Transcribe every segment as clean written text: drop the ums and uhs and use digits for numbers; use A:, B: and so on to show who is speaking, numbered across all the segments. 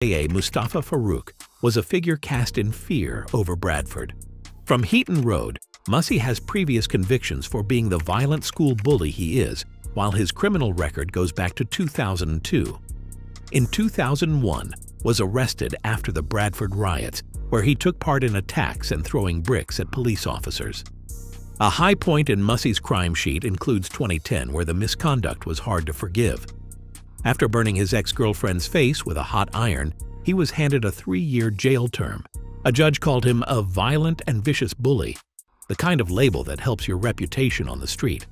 A: aka Mustafa Farouk, was a figure cast in fear over Bradford. From Heaton Road, Mussy has previous convictions for being the violent school bully he is, while his criminal record goes back to 2002. In 2001, was arrested after the Bradford riots, where he took part in attacks and throwing bricks at police officers. A high point in Mussy's crime sheet includes 2010, where the misconduct was hard to forgive. After burning his ex-girlfriend's face with a hot iron, he was handed a 3-year jail term. A judge called him a violent and vicious bully, the kind of label that helps your reputation on the street.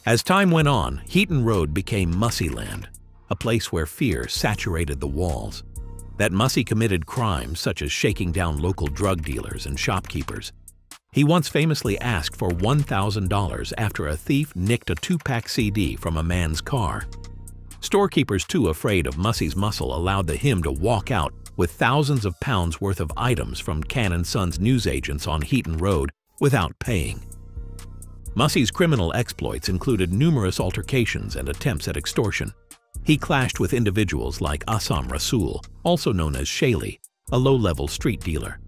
A: As time went on, Heaton Road became Mussyland, a place where fear saturated the walls. That Mussy committed crimes such as shaking down local drug dealers and shopkeepers. He once famously asked for $1,000 after a thief nicked a 2-pack CD from a man's car. Storekeepers too afraid of Mussy's muscle allowed the him to walk out with thousands of pounds worth of items from Cannon Sons newsagents on Heaton Road without paying. Mussy's criminal exploits included numerous altercations and attempts at extortion. He clashed with individuals like Assam Rasool, also known as Shaili, a low-level street dealer.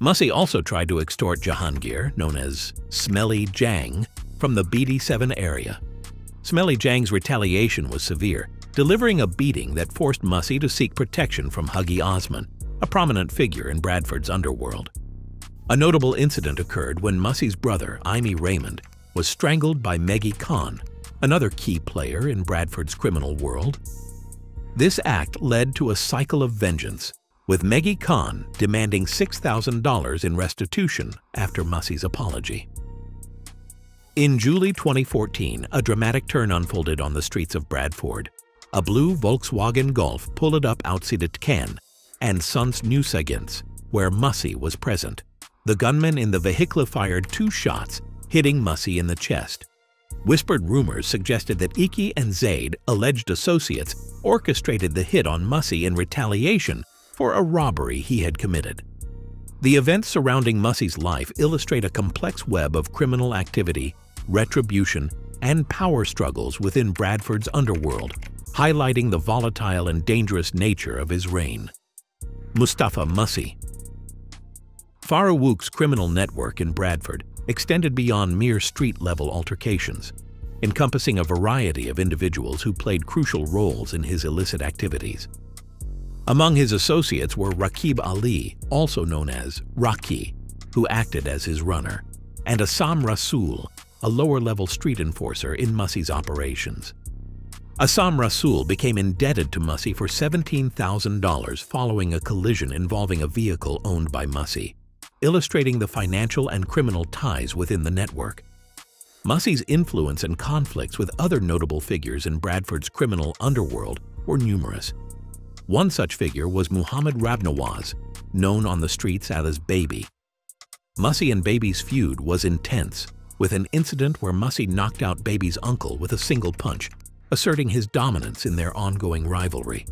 A: Mussy also tried to extort Jahangir, known as Smelly Jang, from the BD7 area. Smelly Jang's retaliation was severe, delivering a beating that forced Mussy to seek protection from Huggy Osman, a prominent figure in Bradford's underworld. A notable incident occurred when Mussy's brother, Imi Raymond, was strangled by Maggie Khan, another key player in Bradford's criminal world. This act led to a cycle of vengeance, with Maggie Khan demanding $6,000 in restitution after Mussy's apology. In July 2014, a dramatic turn unfolded on the streets of Bradford. A blue Volkswagen Golf pulled up outside Cannes and Sons Newsagents, where Mussy was present. The gunman in the vehicle fired 2 shots, hitting Mussy in the chest. Whispered rumors suggested that Iki and Zaid, alleged associates, orchestrated the hit on Mussy in retaliation for a robbery he had committed. The events surrounding Mussy's life illustrate a complex web of criminal activity, retribution, and power struggles within Bradford's underworld, highlighting the volatile and dangerous nature of his reign. Mustafa Mussy. Farouk's criminal network in Bradford extended beyond mere street-level altercations, encompassing a variety of individuals who played crucial roles in his illicit activities. Among his associates were Raqib Ali, also known as Raki, who acted as his runner, and Assam Rasool, a lower-level street enforcer in Mussy's operations. Assam Rasool became indebted to Mussy for $17,000 following a collision involving a vehicle owned by Mussy, illustrating the financial and criminal ties within the network. Mussy's influence and conflicts with other notable figures in Bradford's criminal underworld were numerous. One such figure was Muhammad Rabnawaz, known on the streets as Baby. Mussy and Baby's feud was intense, with an incident where Mussy knocked out Baby's uncle with a single punch, asserting his dominance in their ongoing rivalry.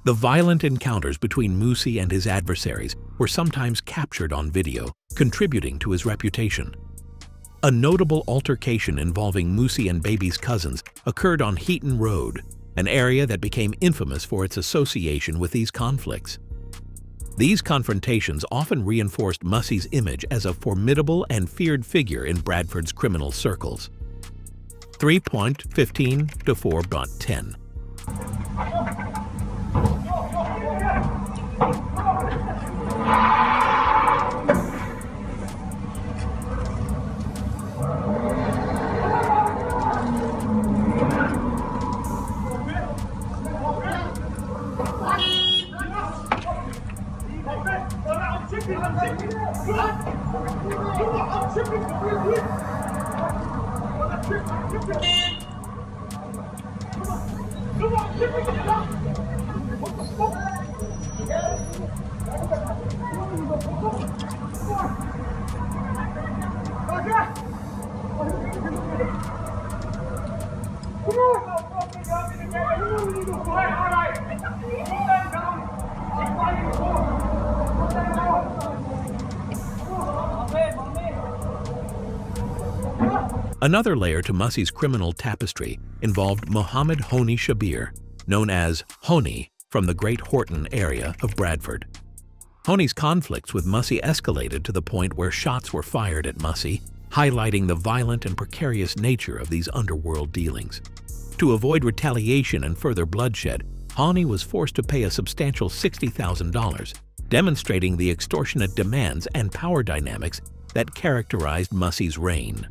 A: The violent encounters between Mussy and his adversaries were sometimes captured on video, contributing to his reputation. A notable altercation involving Mussy and Baby's cousins occurred on Heaton Road, an area that became infamous for its association with these conflicts. These confrontations often reinforced Mussy's image as a formidable and feared figure in Bradford's criminal circles. 3.15 to 4.10. Another layer to Mussy's criminal tapestry involved Mohammed Honi Shabir, known as Honi from the Great Horton area of Bradford. Honey's conflicts with Mussy escalated to the point where shots were fired at Mussy, highlighting the violent and precarious nature of these underworld dealings. To avoid retaliation and further bloodshed, Honey was forced to pay a substantial $60,000, demonstrating the extortionate demands and power dynamics that characterized Mussy's reign.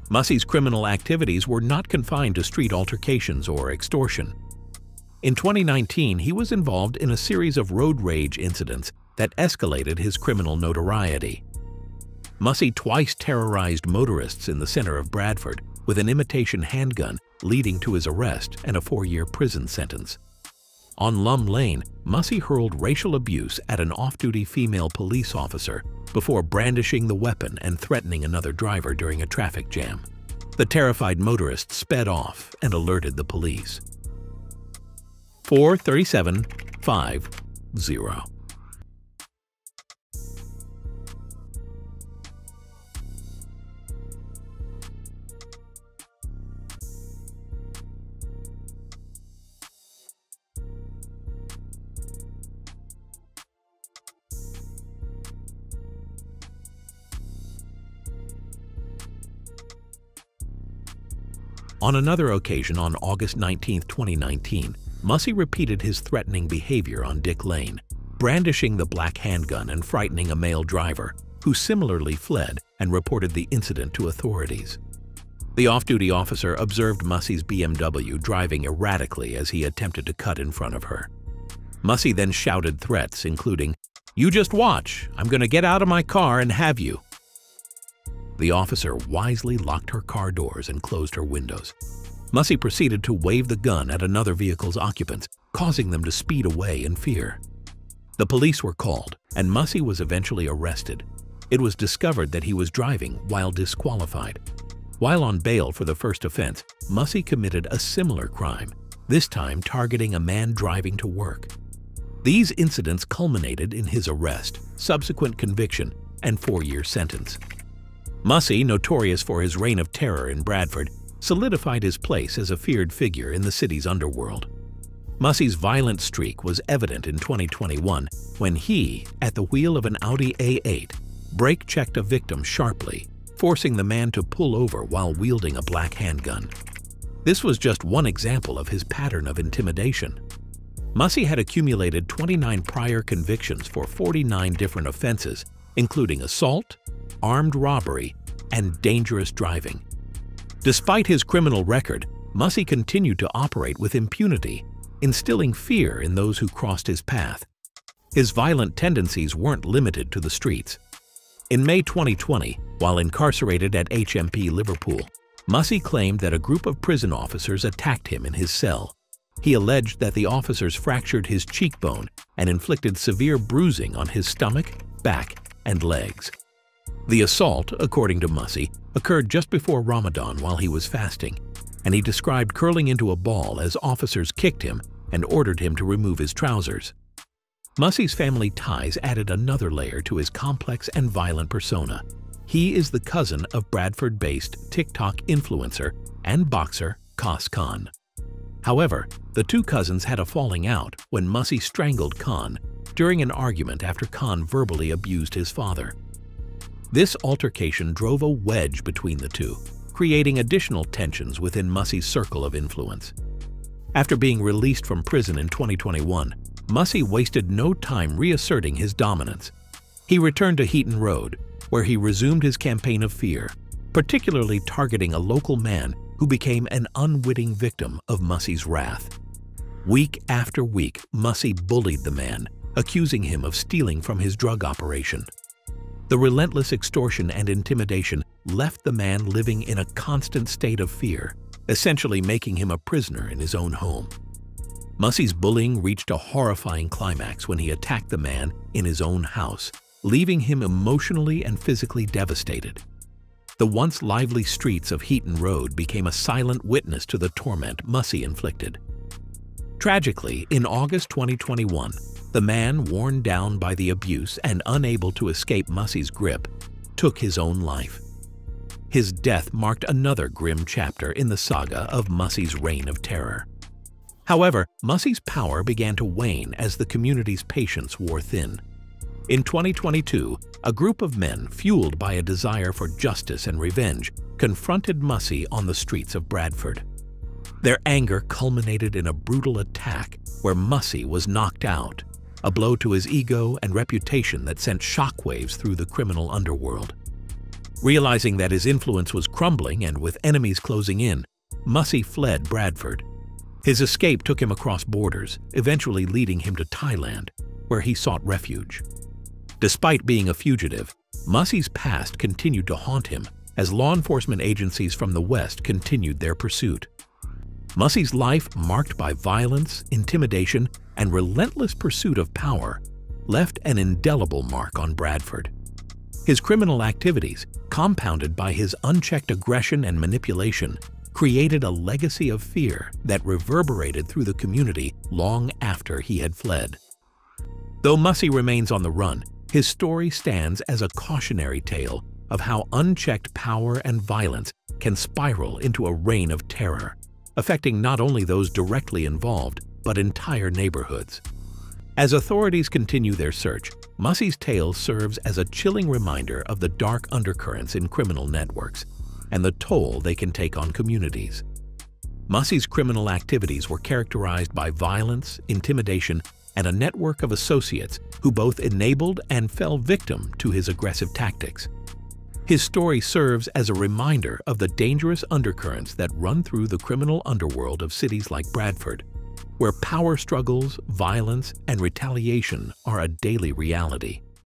A: Mussy's criminal activities were not confined to street altercations or extortion. In 2019, he was involved in a series of road rage incidents that escalated his criminal notoriety. Mussy twice terrorized motorists in the center of Bradford with an imitation handgun, leading to his arrest and a 4-year prison sentence. On Lum Lane, Mussy hurled racial abuse at an off-duty female police officer before brandishing the weapon and threatening another driver during a traffic jam. The terrified motorist sped off and alerted the police. 43750. On another occasion on August 19, 2019, Mussy repeated his threatening behavior on Dick Lane, brandishing the black handgun and frightening a male driver, who similarly fled and reported the incident to authorities. The off-duty officer observed Mussy's BMW driving erratically as he attempted to cut in front of her. Mussy then shouted threats, including, "You just watch, I'm going to get out of my car and have you." The officer wisely locked her car doors and closed her windows. Mussy proceeded to wave the gun at another vehicle's occupants, causing them to speed away in fear. The police were called, and Mussy was eventually arrested. It was discovered that he was driving while disqualified. While on bail for the first offense, Mussy committed a similar crime, this time targeting a man driving to work. These incidents culminated in his arrest, subsequent conviction, and 4-year sentence. Mussy, notorious for his reign of terror in Bradford, solidified his place as a feared figure in the city's underworld. Mussy's violent streak was evident in 2021 when he, at the wheel of an Audi A8, brake-checked a victim sharply, forcing the man to pull over while wielding a black handgun. This was just one example of his pattern of intimidation. Mussy had accumulated 29 prior convictions for 49 different offenses, including assault, armed robbery, and dangerous driving. Despite his criminal record, Mussy continued to operate with impunity, instilling fear in those who crossed his path. His violent tendencies weren't limited to the streets. In May 2020, while incarcerated at HMP Liverpool, Mussy claimed that a group of prison officers attacked him in his cell. He alleged that the officers fractured his cheekbone and inflicted severe bruising on his stomach, back, and legs. The assault, according to Mussy, occurred just before Ramadan while he was fasting, and he described curling into a ball as officers kicked him and ordered him to remove his trousers. Mussy's family ties added another layer to his complex and violent persona. He is the cousin of Bradford-based TikTok influencer and boxer Khas Khan. However, the two cousins had a falling out when Mussy strangled Khan during an argument after Khan verbally abused his father. This altercation drove a wedge between the two, creating additional tensions within Mussy's circle of influence. After being released from prison in 2021, Mussy wasted no time reasserting his dominance. He returned to Heaton Road, where he resumed his campaign of fear, particularly targeting a local man who became an unwitting victim of Mussy's wrath. Week after week, Mussy bullied the man, accusing him of stealing from his drug operation. The relentless extortion and intimidation left the man living in a constant state of fear, essentially making him a prisoner in his own home. Mussy's bullying reached a horrifying climax when he attacked the man in his own house, leaving him emotionally and physically devastated. The once lively streets of Heaton Road became a silent witness to the torment Mussy inflicted. Tragically, in August 2021, the man, worn down by the abuse and unable to escape Mussy's grip, took his own life. His death marked another grim chapter in the saga of Mussy's reign of terror. However, Mussy's power began to wane as the community's patience wore thin. In 2022, a group of men fueled by a desire for justice and revenge confronted Mussy on the streets of Bradford. Their anger culminated in a brutal attack where Mussy was knocked out, a blow to his ego and reputation that sent shockwaves through the criminal underworld. Realizing that his influence was crumbling and with enemies closing in, Mussy fled Bradford. His escape took him across borders, eventually leading him to Thailand, where he sought refuge. Despite being a fugitive, Mussy's past continued to haunt him as law enforcement agencies from the West continued their pursuit. Mussy's life, marked by violence, intimidation, and relentless pursuit of power, left an indelible mark on Bradford. His criminal activities, compounded by his unchecked aggression and manipulation, created a legacy of fear that reverberated through the community long after he had fled. Though Mussy remains on the run, his story stands as a cautionary tale of how unchecked power and violence can spiral into a reign of terror, affecting not only those directly involved, but entire neighborhoods. As authorities continue their search, Mussy's tale serves as a chilling reminder of the dark undercurrents in criminal networks and the toll they can take on communities. Mussy's criminal activities were characterized by violence, intimidation, and a network of associates who both enabled and fell victim to his aggressive tactics. His story serves as a reminder of the dangerous undercurrents that run through the criminal underworld of cities like Bradford, where power struggles, violence, and retaliation are a daily reality.